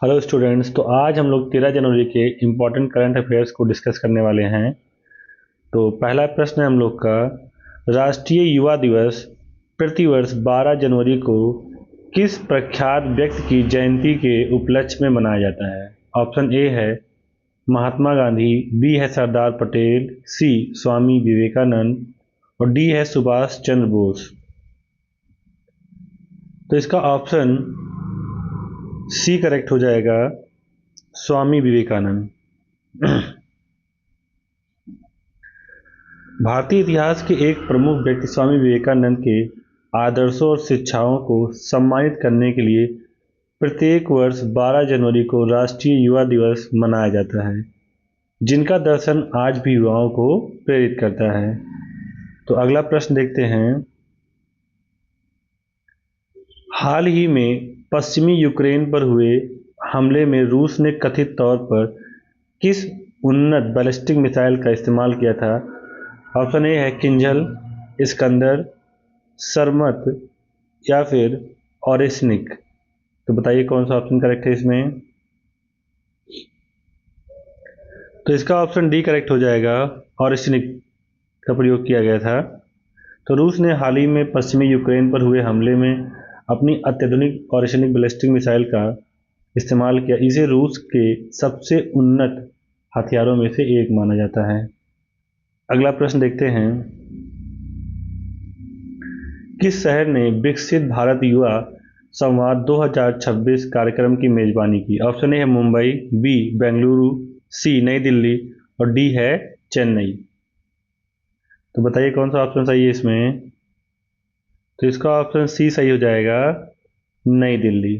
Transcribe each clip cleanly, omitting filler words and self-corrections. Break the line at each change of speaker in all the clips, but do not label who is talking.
Hello students. तो आज हम लोग 13 जनवरी के इम्पोर्टेंट करंट अफेयर्स को डिस्कस करने वाले हैं। तो पहला प्रश्न है हम लोग का, राष्ट्रीय युवा दिवस प्रतिवर्ष 12 जनवरी को किस प्रख्यात व्यक्ति की जयंती के उपलक्ष्य में मनाया जाता है? ऑप्शन ए है महात्मा गांधी, बी है सरदार पटेल, सी स्वामी विवेकानंद और डी है सुभाष चंद्र बोस। तो इसका ऑप्शन सी करेक्ट हो जाएगा, स्वामी विवेकानंद। भारतीय इतिहास के एक प्रमुख व्यक्ति स्वामी विवेकानंद के आदर्शों और शिक्षाओं को सम्मानित करने के लिए प्रत्येक वर्ष 12 जनवरी को राष्ट्रीय युवा दिवस मनाया जाता है, जिनका दर्शन आज भी युवाओं को प्रेरित करता है। तो अगला प्रश्न देखते हैं, हाल ही में पश्चिमी यूक्रेन पर हुए हमले में रूस ने कथित तौर पर किस उन्नत बैलिस्टिक मिसाइल का इस्तेमाल किया था? ऑप्शन ए है किंजल, इस्कंदर, सरमत या फिर ऑरेस्निक। तो बताइए कौन सा ऑप्शन करेक्ट है इसमें? तो इसका ऑप्शन डी करेक्ट हो जाएगा, ऑरेस्निक का प्रयोग किया गया था। तो रूस ने हाल ही में पश्चिमी यूक्रेन पर हुए हमले में अपनी अत्याधुनिक ऑरेस्निक बैलिस्टिक मिसाइल का इस्तेमाल किया। इसे रूस के सबसे उन्नत हथियारों में से एक माना जाता है। अगला प्रश्न देखते हैं, किस शहर ने विकसित भारत युवा संवाद 2026 कार्यक्रम की मेजबानी की? ऑप्शन ए है मुंबई, बी बेंगलुरु, सी नई दिल्ली और डी है चेन्नई। तो बताइए कौन सा ऑप्शन सही है इसमें? तो इसका ऑप्शन सी सही हो जाएगा, नई दिल्ली।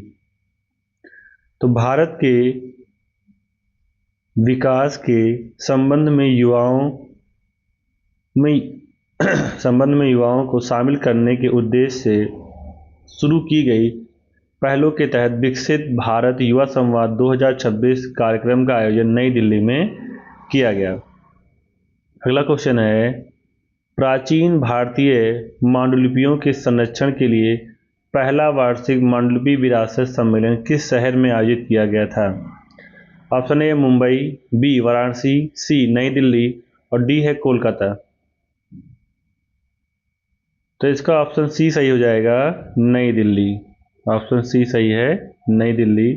तो भारत के विकास के संबंध में युवाओं को शामिल करने के उद्देश्य से शुरू की गई पहलों के तहत विकसित भारत युवा संवाद 2026 कार्यक्रम का आयोजन नई दिल्ली में किया गया। अगला क्वेश्चन है, प्राचीन भारतीय पांडुलिपियों के संरक्षण के लिए पहला वार्षिक पांडुलिपि विरासत सम्मेलन किस शहर में आयोजित किया गया था? Option A Mumbai, B Varanasi, C New Delhi और डी है कोलकाता। तो इसका ऑप्शन सी सही हो जाएगा, नई दिल्ली। ऑप्शन सी सही है, नई दिल्ली।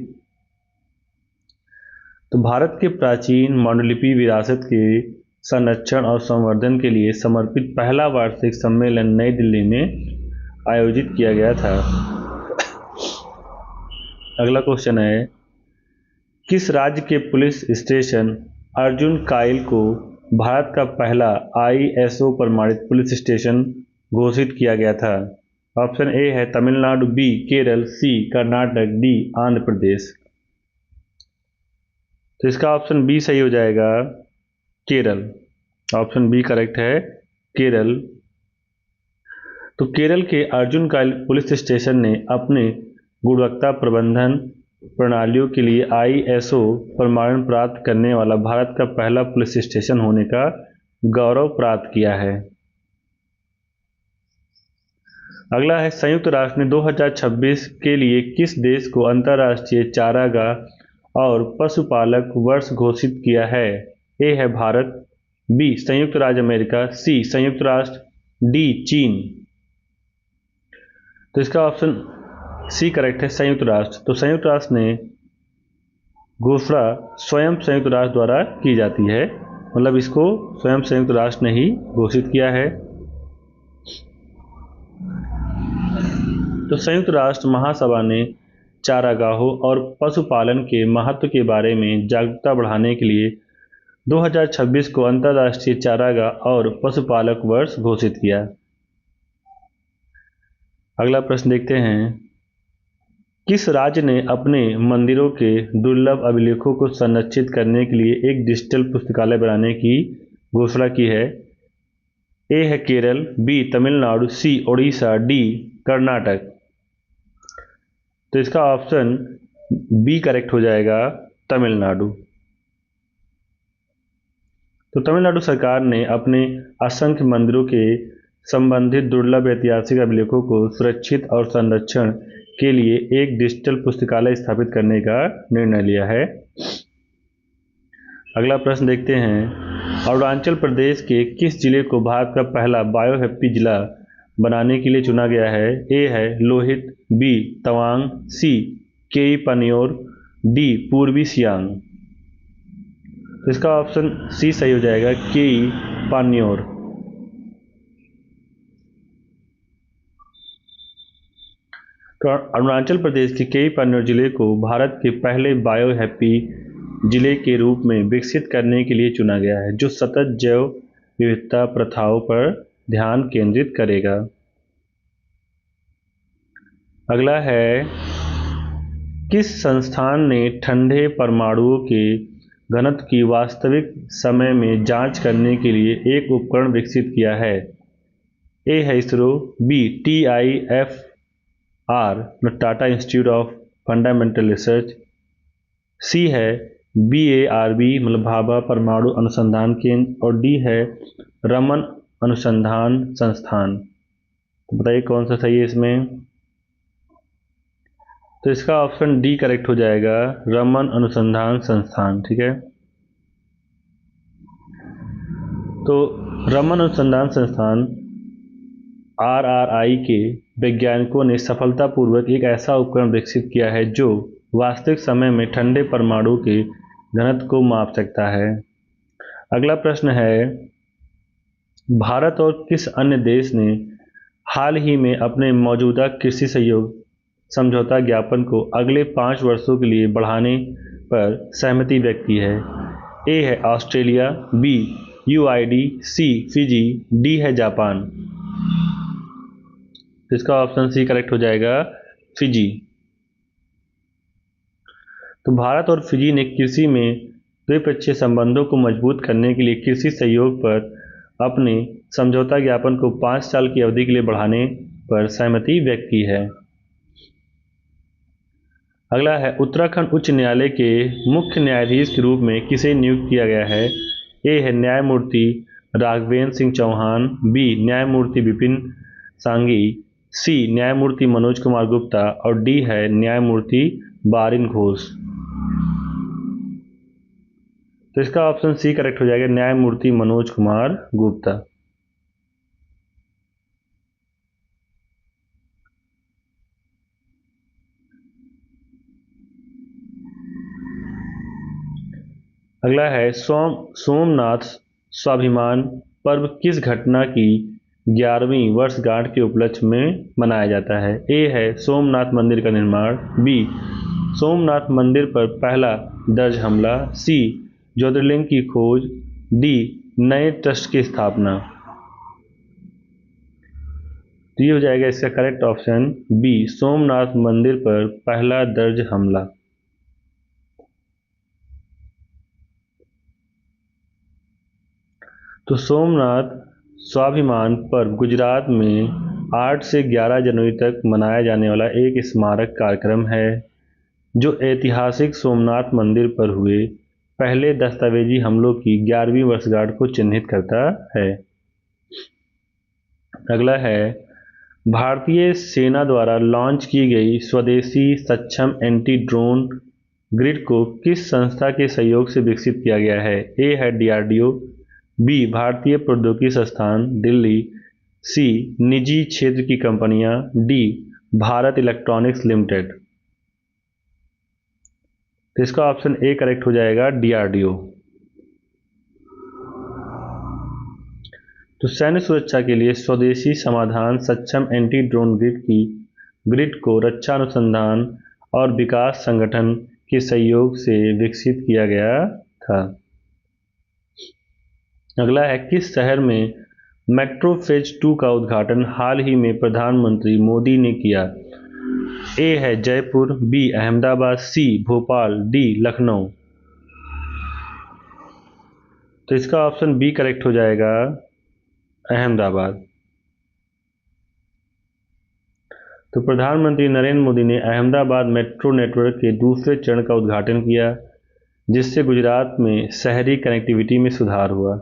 तो भारत के प्राचीन पांडुलिपि विरासत के संरक्षण और संवर्धन के लिए समर्पित पहला वार्षिक सम्मेलन नई दिल्ली में आयोजित किया गया था। अगला क्वेश्चन है, किस राज्य के पुलिस स्टेशन अर्जुन काइल को भारत का पहला ISO प्रमाणित पुलिस स्टेशन घोषित किया गया था? ऑप्शन ए है तमिलनाडु, बी केरल, सी कर्नाटक, डी आंध्र प्रदेश। तो इसका ऑप्शन बी सही हो जाएगा, केरल। ऑप्शन बी करेक्ट है, केरल। तो केरल के अर्जुन काइल पुलिस स्टेशन ने अपने गुणवत्ता प्रबंधन प्रणालियों के लिए ISO प्रमाणन प्राप्त करने वाला भारत का पहला पुलिस स्टेशन होने का गौरव प्राप्त किया है। अगला है, संयुक्त राष्ट्र ने 2026 के लिए किस देश को अंतर्राष्ट्रीय चारागाह और पशुपालक वर्ष घोषित किया है? ए है भारत, बी संयुक्त राज्य अमेरिका, सी संयुक्त राष्ट्र, डी चीन। तो इसका ऑप्शन सी करेक्ट है, संयुक्त राष्ट्र। तो संयुक्त राष्ट्र ने घोषणा स्वयं संयुक्त राष्ट्र द्वारा की जाती है, मतलब इसको स्वयं संयुक्त राष्ट्र ने ही घोषित किया है। तो संयुक्त राष्ट्र महासभा ने चारागाहों और पशुपालन के महत्व के बारे में जागरूकता बढ़ाने के लिए 2026 को अंतर्राष्ट्रीय चारागाह और पशुपालक वर्ष घोषित किया। अगला प्रश्न देखते हैं, किस राज्य ने अपने मंदिरों के दुर्लभ अभिलेखों को संरक्षित करने के लिए एक डिजिटल पुस्तकालय बनाने की घोषणा की है? ए है केरल, बी तमिलनाडु, सी ओडिशा, डी कर्नाटक। तो इसका ऑप्शन बी करेक्ट हो जाएगा, तमिलनाडु। तो तमिलनाडु सरकार ने अपने असंख्य मंदिरों के संबंधित दुर्लभ ऐतिहासिक अभिलेखों को सुरक्षित और संरक्षण के लिए एक डिजिटल पुस्तकालय स्थापित करने का निर्णय लिया है। अगला प्रश्न देखते हैं, अरुणाचल प्रदेश के किस जिले को भारत का पहला बायो हैप्पी जिला बनाने के लिए चुना गया है? ए है लोहित, बी तवांग, सी केई पान्योर, डी पूर्वी सियांग। तो इसका ऑप्शन सी सही हो जाएगा, केई पान्योर। तो अरुणाचल प्रदेश के केई पान्योर जिले को भारत के पहले बायो हैप्पी जिले के रूप में विकसित करने के लिए चुना गया है, जो सतत जैव विविधता प्रथाओं पर ध्यान केंद्रित करेगा। अगला है, किस संस्थान ने ठंडे परमाणुओं के घनत्व की वास्तविक समय में जांच करने के लिए एक उपकरण विकसित किया है? ए है ISRO, B TIFR Tata institute of fundamental research, C है BARB मतलब भाभा परमाणु अनुसंधान केंद्र, और डी है रमन अनुसंधान संस्थान। तो बताइए कौन सा सही है इसमें? तो इसका ऑप्शन डी करेक्ट हो जाएगा, रमन अनुसंधान संस्थान। ठीक है, तो रमन अनुसंधान संस्थान RRI के वैज्ञानिकों ने सफलतापूर्वक एक ऐसा उपकरण विकसित किया है जो वास्तविक समय में ठंडे परमाणु के घनत्व को माप सकता है। अगला प्रश्न है, भारत और किस अन्य देश ने हाल ही में अपने मौजूदा कृषि सहयोग समझौता ज्ञापन को अगले 5 वर्षों के लिए बढ़ाने पर सहमति व्यक्त की है? ए है ऑस्ट्रेलिया, बी UID, सी फिजी, डी है जापान। इसका ऑप्शन सी करेक्ट हो जाएगा, फिजी। तो भारत और फिजी ने कृषि में द्विपक्षीय संबंधों को मजबूत करने के लिए कृषि सहयोग पर अपने समझौता ज्ञापन को 5 साल की अवधि के लिए बढ़ाने पर सहमति व्यक्त की है। अगला है, उत्तराखंड उच्च न्यायालय के मुख्य न्यायाधीश के रूप में किसे नियुक्त किया गया है? ए है न्यायमूर्ति राघवेंद्र सिंह चौहान, बी न्यायमूर्ति विपिन सांघी, सी न्यायमूर्ति मनोज कुमार गुप्ता, और डी है न्यायमूर्ति बारिन घोष। तो इसका ऑप्शन सी करेक्ट हो जाएगा, न्यायमूर्ति मनोज कुमार गुप्ता। अगला है, सोमनाथ स्वाभिमान पर्व किस घटना की 11वीं वर्षगांठ के उपलक्ष्य में मनाया जाता है? ए है सोमनाथ मंदिर का निर्माण, बी सोमनाथ मंदिर पर पहला दर्ज हमला, सी ज्योतिर्लिंग की खोज, डी नए ट्रस्ट की स्थापना। तो ये हो जाएगा इसका करेक्ट ऑप्शन बी सोमनाथ मंदिर पर पहला दर्ज हमला। तो सोमनाथ स्वाभिमान पर्व गुजरात में 8 से 11 जनवरी तक मनाया जाने वाला एक स्मारक कार्यक्रम है, जो ऐतिहासिक सोमनाथ मंदिर पर हुए पहले दस्तावेजी हमलों की 11वीं वर्षगांठ को चिन्हित करता है। अगला है, भारतीय सेना द्वारा लॉन्च की गई स्वदेशी सक्षम एंटी ड्रोन ग्रिड को किस संस्था के सहयोग से विकसित किया गया है? ए है DRDO, बी भारतीय प्रौद्योगिकी संस्थान दिल्ली, सी निजी क्षेत्र की कंपनियां, डी भारत इलेक्ट्रॉनिक्स लिमिटेड। तो इसका ऑप्शन ए करेक्ट हो जाएगा, DRDO। तो सैन्य सुरक्षा के लिए स्वदेशी समाधान सक्षम एंटी ड्रोन ग्रिड को रक्षा अनुसंधान और विकास संगठन के सहयोग से विकसित किया गया था। अगला है, किस शहर में मेट्रो फेज 2 का उद्घाटन हाल ही में प्रधानमंत्री मोदी ने किया? ए है जयपुर, बी अहमदाबाद, सी भोपाल, डी लखनऊ। तो इसका ऑप्शन बी करेक्ट हो जाएगा, अहमदाबाद। तो प्रधानमंत्री नरेंद्र मोदी ने अहमदाबाद मेट्रो नेटवर्क के दूसरे चरण का उद्घाटन किया, जिससे गुजरात में शहरी कनेक्टिविटी में सुधार हुआ।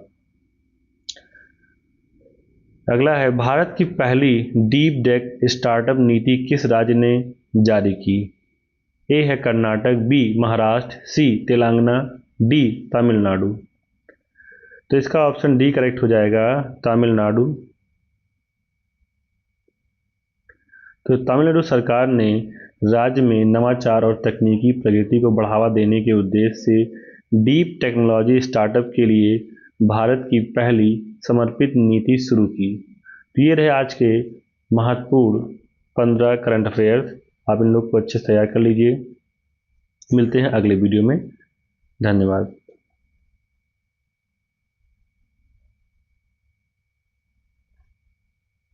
अगला है, भारत की पहली डीप टेक स्टार्टअप नीति किस राज्य ने जारी की? ए है कर्नाटक, बी महाराष्ट्र, सी तेलंगाना, डी तमिलनाडु। तो इसका ऑप्शन डी करेक्ट हो जाएगा, तमिलनाडु। तो तमिलनाडु सरकार ने राज्य में नवाचार और तकनीकी प्रगति को बढ़ावा देने के उद्देश्य से डीप टेक्नोलॉजी स्टार्टअप के लिए भारत की पहली समर्पित नीति शुरू की। तो ये रहे आज के महत्वपूर्ण 15 करंट अफेयर्स। आप इन लोग को अच्छे से तैयार कर लीजिए। मिलते हैं अगले वीडियो में। धन्यवाद।